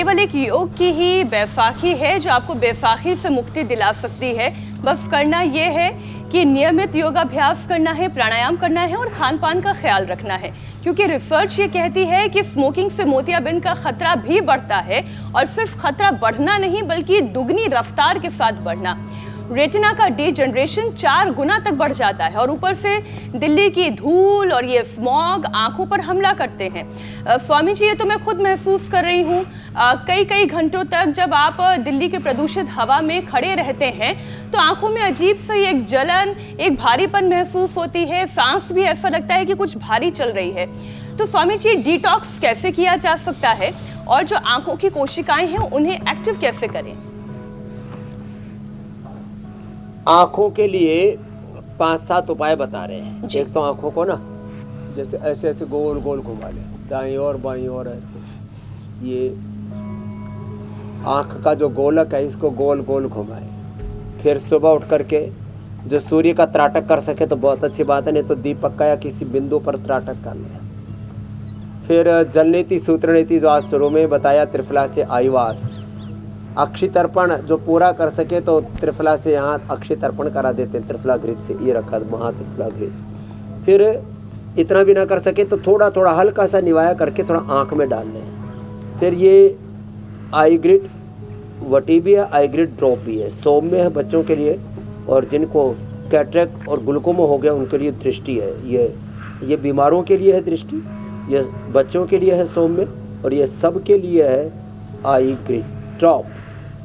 केवल एक योग की ही बैसाखी है जो आपको बैसाखी से मुक्ति दिला सकती है। बस करना यह है कि नियमित योगाभ्यास करना है, प्राणायाम करना है और खान पान का ख्याल रखना है, क्योंकि रिसर्च ये कहती है कि स्मोकिंग से मोतियाबिंद का खतरा भी बढ़ता है, और सिर्फ खतरा बढ़ना नहीं बल्कि दुगनी रफ्तार के साथ बढ़ना। रेटिना का डीजनरेशन 4 गुना तक बढ़ जाता है, और ऊपर से दिल्ली की धूल और ये स्मॉग आंखों पर हमला करते हैं। स्वामी जी, ये तो मैं खुद महसूस कर रही हूँ। कई घंटों तक जब आप दिल्ली के प्रदूषित हवा में खड़े रहते हैं तो आंखों में अजीब सी एक जलन, एक भारीपन महसूस होती है। सांस भी ऐसा लगता है कि कुछ भारी चल रही है। तो स्वामी जी, डिटॉक्स कैसे किया जा सकता है और जो आंखों की कोशिकाएं हैं उन्हें एक्टिव कैसे करें? आँखों के लिए 5-7 उपाय बता रहे हैं। एक तो आँखों को ना जैसे ऐसे ऐसे गोल गोल घुमा ले, दाईं और बाईं और ऐसे। ये आँख का जो गोलक है इसको गोल गोल घुमाए। फिर सुबह उठ करके जो सूर्य का त्राटक कर सके तो बहुत अच्छी बात है, नहीं तो दीपक का या किसी बिंदु पर त्राटक कर ले। फिर जल नीति सूत्र नीति जो आज शुरू में बताया, त्रिफला से आयुवास, अक्षी तर्पण जो पूरा कर सके तो त्रिफला से यहाँ अक्षी तर्पण करा देते हैं, त्रिफला घृत से। ये रखा महात्रिफला घृत। फिर इतना भी ना कर सके तो थोड़ा थोड़ा हल्का सा निवाया करके थोड़ा आँख में डाल लें। फिर ये आई ग्रिड वटी भी है, आई ग्रिड ड्रॉप भी है, सौम्य है बच्चों के लिए, और जिनको कैटरेक्ट और ग्लूकोमा हो गया उनके लिए दृष्टि है। ये बीमारों के लिए है दृष्टि, ये बच्चों के लिए है सौम्य, और ये सब के लिए है आई ग्रिड ड्रॉप।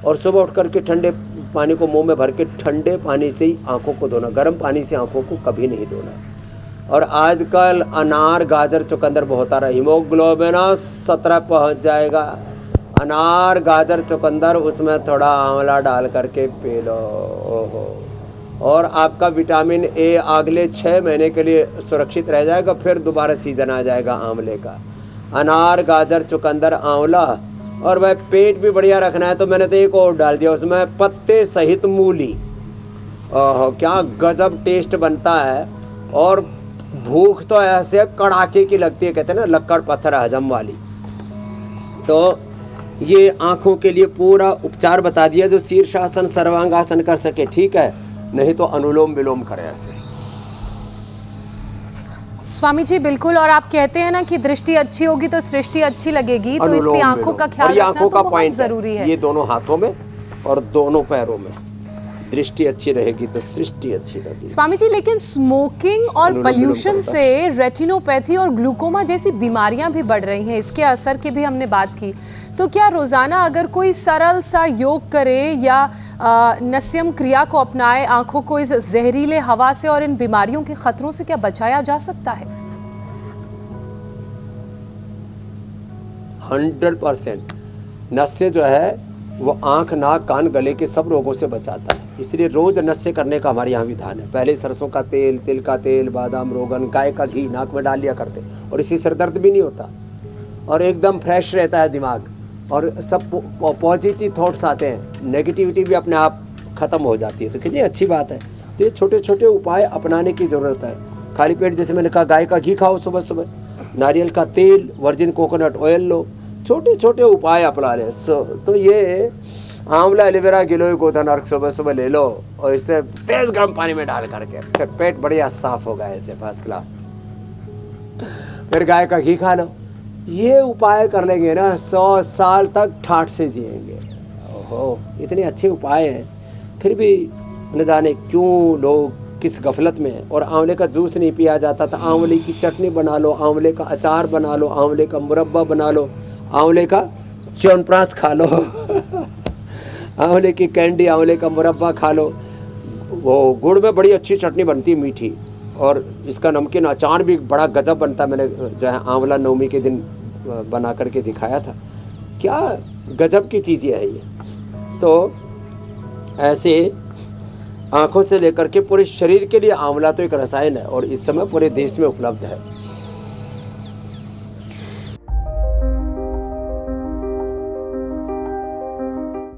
और सुबह उठ करके ठंडे पानी को मुंह में भर के ठंडे पानी से ही आंखों को धोना, गर्म पानी से आंखों को कभी नहीं धोना। और आजकल अनार गाजर चुकंदर बहुत आ रहा है, हीमोग्लोबिन 17 पहुंच जाएगा। अनार गाजर चुकंदर उसमें थोड़ा आंवला डाल करके पी लो। ओहो, और आपका विटामिन ए अगले 6 महीने के लिए सुरक्षित रह जाएगा। फिर दोबारा सीजन आ जाएगा आंवले का। अनार गाजर चुकंदर आंवला। और भाई पेट भी बढ़िया रखना है तो मैंने तो एक और डाल दिया उसमें, पत्ते सहित मूली। ओह, क्या गजब टेस्ट बनता है। और भूख तो ऐसे कड़ाके की लगती है, कहते हैं ना लक्कड़ पत्थर हजम वाली। तो ये आँखों के लिए पूरा उपचार बता दिया। जो शीर्षासन सर्वांगासन कर सके ठीक है, नहीं तो अनुलोम विलोम करे ऐसे। स्वामी जी बिल्कुल, और आप कहते हैं ना कि दृष्टि अच्छी होगी तो सृष्टि अच्छी लगेगी, तो इसलिए आंखों का ख्याल रखना तो बहुत जरूरी है। ये दोनों हाथों में और दोनों पैरों में दृष्टि अच्छी रहेगी तो सृष्टि अच्छी रहेगी। स्वामी जी, लेकिन स्मोकिंग और पोल्यूशन से रेटिनोपैथी और ग्लूकोमा जैसी बीमारियां भी बढ़ रही हैं, इसके असर की भी हमने बात की। तो क्या रोजाना अगर कोई सरल सा योग करे या नस्यम क्रिया को अपनाए, आंखों को इस जहरीले हवा से और इन बीमारियों के खतरों से क्या बचाया जा सकता है? 100% नस्य जो है वो आँख नाक कान गले के सब रोगों से बचाता है। इसलिए रोज नस्य करने का हमारे यहाँ विधान है। पहले सरसों का तेल, तिल का तेल, बादाम, रोगन, गाय का घी नाक में डाल लिया करते, और इससे सिर दर्द भी नहीं होता और एकदम फ्रेश रहता है दिमाग, और सब पॉजिटिव थॉट्स आते हैं, नेगेटिविटी भी अपने आप ख़त्म हो जाती है। तो कितनी अच्छी बात है। तो ये छोटे छोटे उपाय अपनाने की ज़रूरत है। खाली पेट जैसे मैंने कहा गाय का घी खाओ सुबह सुबह, नारियल का तेल, वर्जिन कोकोनट ऑयल लो, छोटे छोटे उपाय अपना लें। तो ये आंवला, एलोवेरा, गिलोय, गोधन अर्क सुबह सुबह ले लो, और इससे तेज़ गर्म पानी में डाल करके फिर पेट बढ़िया साफ होगा ऐसे फर्स्ट क्लास। फिर गाय का घी खा लो। ये उपाय कर लेंगे ना 100 साल तक ठाठ से जिएंगे। ओहो, इतने अच्छे उपाय हैं, फिर भी न जाने क्यों लोग किस गफलत में हैं। और आंवले का जूस नहीं पिया जाता था, आंवले की चटनी बना लो, आंवले का अचार बना लो, आंवले का मुरब्बा बना लो, आंवले का च्यवनप्राश खा लो आंवले की कैंडी, आंवले का मुरब्बा खा लो। वो गुड़ में बड़ी अच्छी चटनी बनती है मीठी, और इसका नमकीन अचार भी बड़ा गजब बनता है। मैंने जो है आंवला नवमी के दिन बना करके दिखाया था, क्या गजब की चीज़ें है ये। तो ऐसे आँखों से लेकर के पूरे शरीर के लिए आंवला तो एक रसायन है, और इस समय पूरे देश में उपलब्ध है।